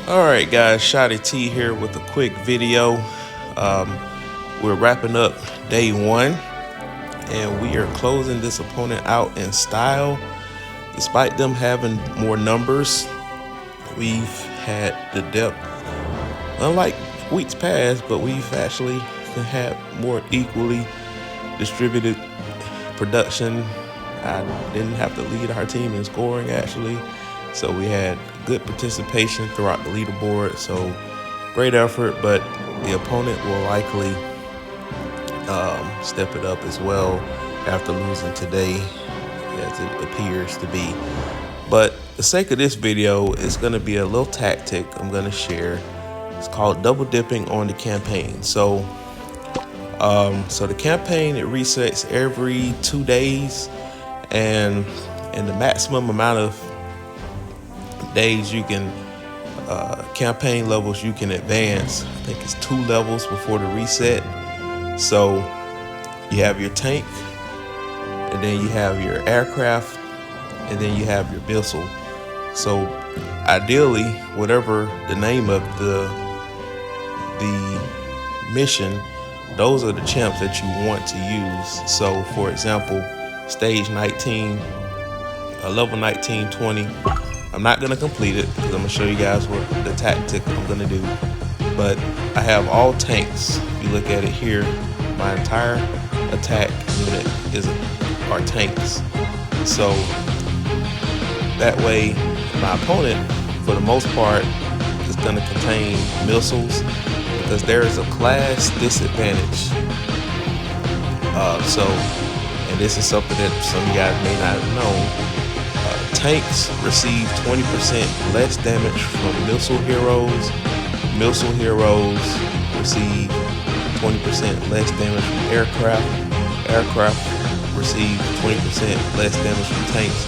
Alright guys, Shotty T here with a quick video. We're wrapping up day one and we are closing this opponent out in style. Despite them having more numbers, we've had the depth, unlike weeks past, but we've actually had more equally distributed production. I didn't have to lead our team in scoring actually. So we had good participation throughout the leaderboard. So great effort, but the opponent will likely step it up as well after losing today, as it appears to be. But the sake of this video is going to be a little tactic I'm going to share. It's called double dipping on the campaign. So the campaign, it resets every 2 days, and the maximum amount of days you can campaign levels you can advance, I think it's 2 levels before the reset. So you have your tank, and then you have your aircraft, and then you have your missile. So ideally, whatever the name of the mission, those are the champs that you want to use. So for example, stage 19, level 19, 20. I'm not going to complete it because I'm going to show you guys what the tactic I'm going to do. But I have all tanks. If you look at it here, my entire attack unit are tanks. So that way, my opponent, for the most part, is going to contain missiles because there is a class disadvantage. And this is something that some of you guys may not know. Tanks receive 20% less damage from missile heroes. Missile heroes receive 20% less damage from aircraft. Aircraft receive 20% less damage from tanks.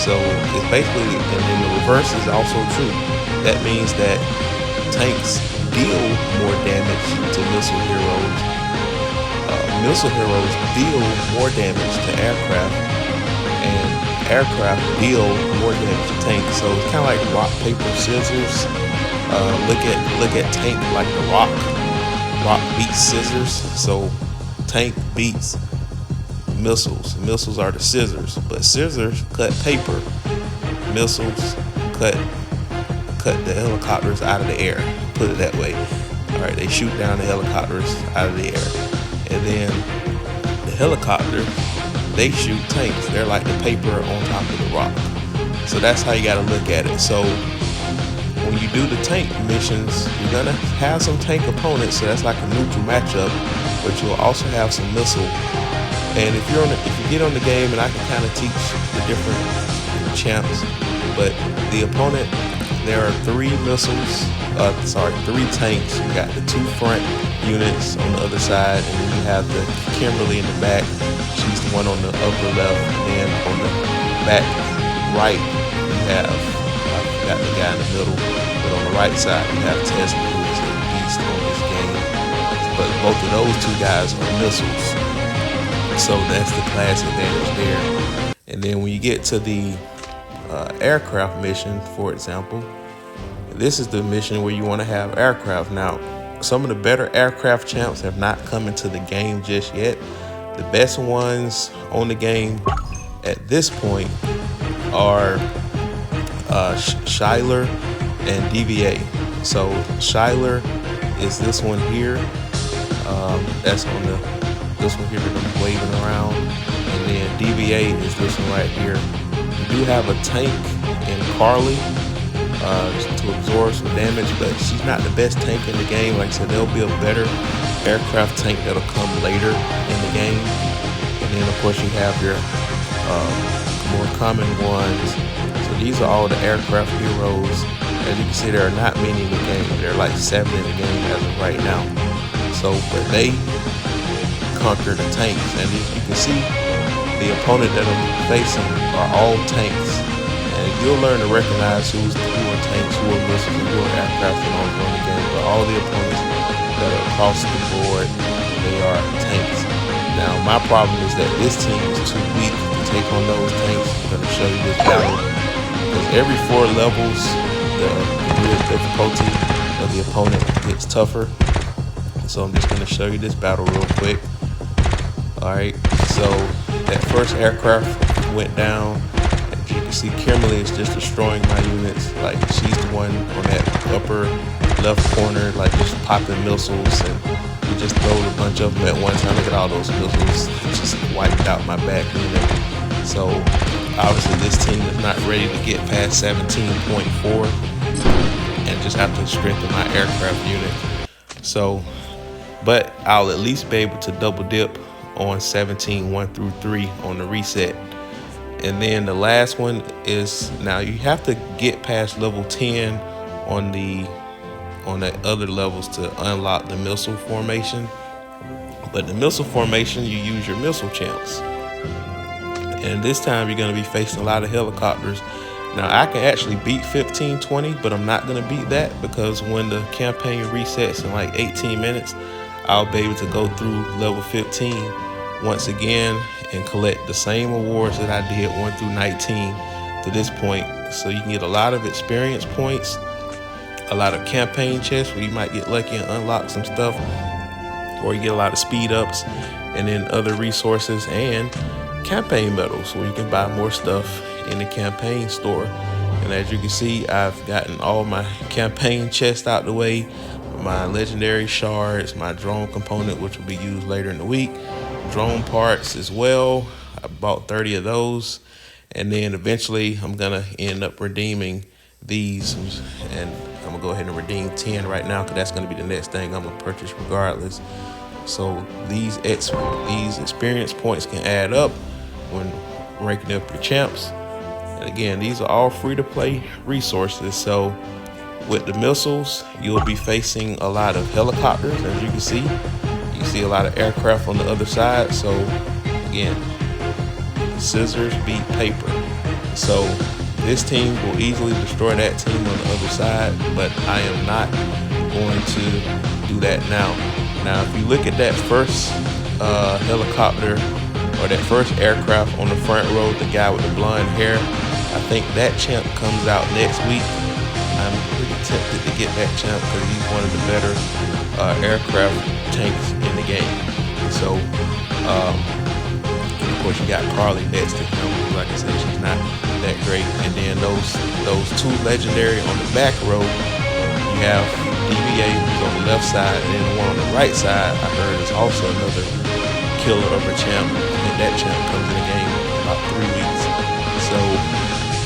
So it's basically, and then the reverse is also true. That means that tanks deal more damage to missile heroes. Missile heroes deal more damage to aircraft, and aircraft deal more damage to tanks. So it's kind of like rock, paper, scissors. Look at tank like the rock beats scissors. So tank beats missiles. Missiles are the scissors, but scissors cut paper. Missiles cut the helicopters out of the air. Put it that way. All right, they shoot down the helicopters out of the air, and then the helicopter, they shoot tanks. They're like the paper on top of the rock. So that's how you got to look at it. So when you do the tank missions, you're gonna have some tank opponents. So that's like a neutral matchup, but you'll also have some missile. And if you get on the game, and I can kind of teach the different champs, but the opponent, there are 3 missiles. 3 tanks. You got the 2 front units on the other side, and then you have the Kimberly in the back. She's the one on the upper left, and then on the back right you have, I forgot the guy in the middle, but on the right side you have Tesla, who is a beast on this game. But both of those 2 guys are missiles, so that's the class advantage there. And then when you get to the aircraft mission, for example, this is the mission where you want to have aircraft. Now, some of the better aircraft champs have not come into the game just yet. The best ones on the game at this point are Schuyler and DVA. So Schuyler is this one here. That's on this one here that I'm waving around, and then DVA is this one right here. You do have a tank in Carly to absorb some damage, but she's not the best tank in the game. Like I said, there'll be a better aircraft tank that'll come later in the game. And then of course you have your more common ones. So these are all the aircraft heroes. As you can see, there are not many in the game. There are like 7 in the game as of right now. So, but they conquer the tanks, and as you can see, the opponent that I'm facing are all tanks. And you'll learn to recognize who are tanks, who are missiles, and who are aircraft and all during the game. But all the opponents that are across the board, they are tanks. Now, my problem is that this team is too weak to take on those tanks. I'm going to show you this battle. Because every 4 levels, the degree of difficulty difficulty of the opponent gets tougher. So I'm just going to show you this battle real quick. Alright, so that first aircraft went down. As you can see, Kimberly is just destroying my units. Like, she's the one on that upper left corner, like just popping missiles, and we just throwed a bunch of them at one time. Look at all those missiles, just wiped out my back unit. So obviously this team is not ready to get past 17.4 and just have to strengthen my aircraft unit. So, but I'll at least be able to double dip on 17.1 through 3 on the reset. And then the last one is, now you have to get past level 10 on the other levels to unlock the missile formation. But the missile formation, you use your missile champs. And this time you're going to be facing a lot of helicopters. Now I can actually beat 1520, but I'm not going to beat that, because when the campaign resets in like 18 minutes, I'll be able to go through level 15 once again and collect the same awards that I did 1 through 19 to this point. So you can get a lot of experience points, a lot of campaign chests where you might get lucky and unlock some stuff, or you get a lot of speed ups, and then other resources and campaign medals where you can buy more stuff in the campaign store. And as you can see, I've gotten all my campaign chests out the way, my legendary shards, my drone component, which will be used later in the week, drone parts as well. I bought 30 of those, and then eventually I'm gonna end up redeeming these, and I'm gonna go ahead and redeem 10 right now, because that's gonna be the next thing I'm gonna purchase regardless. So these experience points can add up when ranking up your champs. And again, these are all free to play resources. So with the missiles, you'll be facing a lot of helicopters. As you can see, you see a lot of aircraft on the other side. So again, scissors beat paper. So this team will easily destroy that team on the other side, but I am not going to do that now. Now, if you look at that first helicopter, or that first aircraft on the front row, the guy with the blonde hair, I think that champ comes out next week. I'm pretty tempted to get that champ because he's one of the better aircraft tanks in the game. So, of course, you got Carly next to him. Like I said, she's not that great. And then those two legendary on the back row, you have DBA who's on the left side, and then the one on the right side, I heard, is also another killer of a champ. And that champ comes in the game in about 3 weeks. So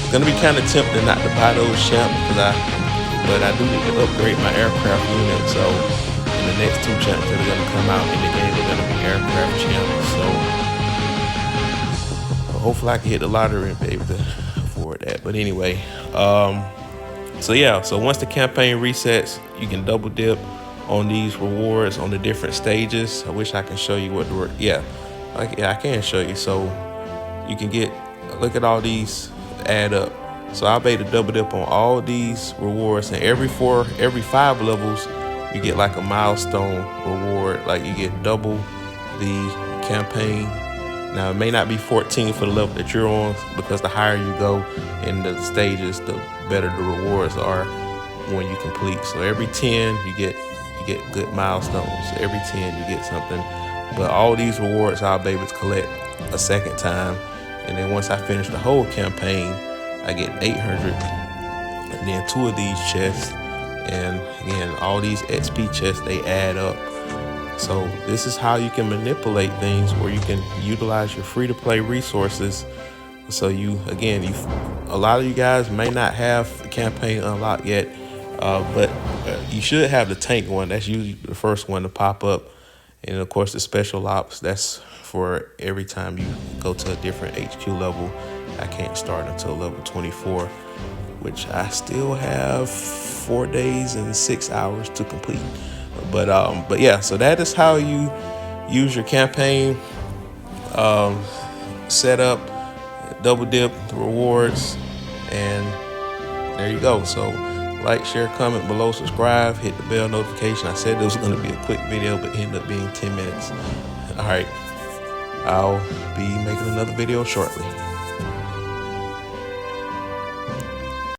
it's gonna be kind of tempting not to buy those champs, but I do need to upgrade my aircraft unit. So in the next 2 champs that are gonna come out in the game are gonna be aircraft champs. So hopefully I can hit the lottery and be able to afford that. But anyway, so yeah, so once the campaign resets, you can double dip on these rewards on the different stages. I wish I can show you what the, yeah, I can show you. So you can get, look at all these add up. So I'll be able to double dip on all these rewards, and every 5 levels, you get like a milestone reward. Like you get double the campaign. Now it may not be 14 for the level that you're on, because the higher you go in the stages, the better the rewards are when you complete. So every 10 you get good milestones. So every 10 you get something. But all these rewards I'll be able to collect a second time, and then once I finish the whole campaign, I get 800, and then 2 of these chests, and again, all these XP chests, they add up. So this is how you can manipulate things, where you can utilize your free-to-play resources. So a lot of you guys may not have the campaign unlocked yet, but you should have the tank one. That's usually the first one to pop up. And of course the special ops, that's for every time you go to a different HQ level. I can't start until level 24, which I still have 4 days and 6 hours to complete. But yeah, so that is how you use your campaign setup, double dip the rewards, and there you go. So like, share, comment below, subscribe, hit the bell notification. I said this was going to be a quick video, but it ended up being 10 minutes. All right, I'll be making another video shortly.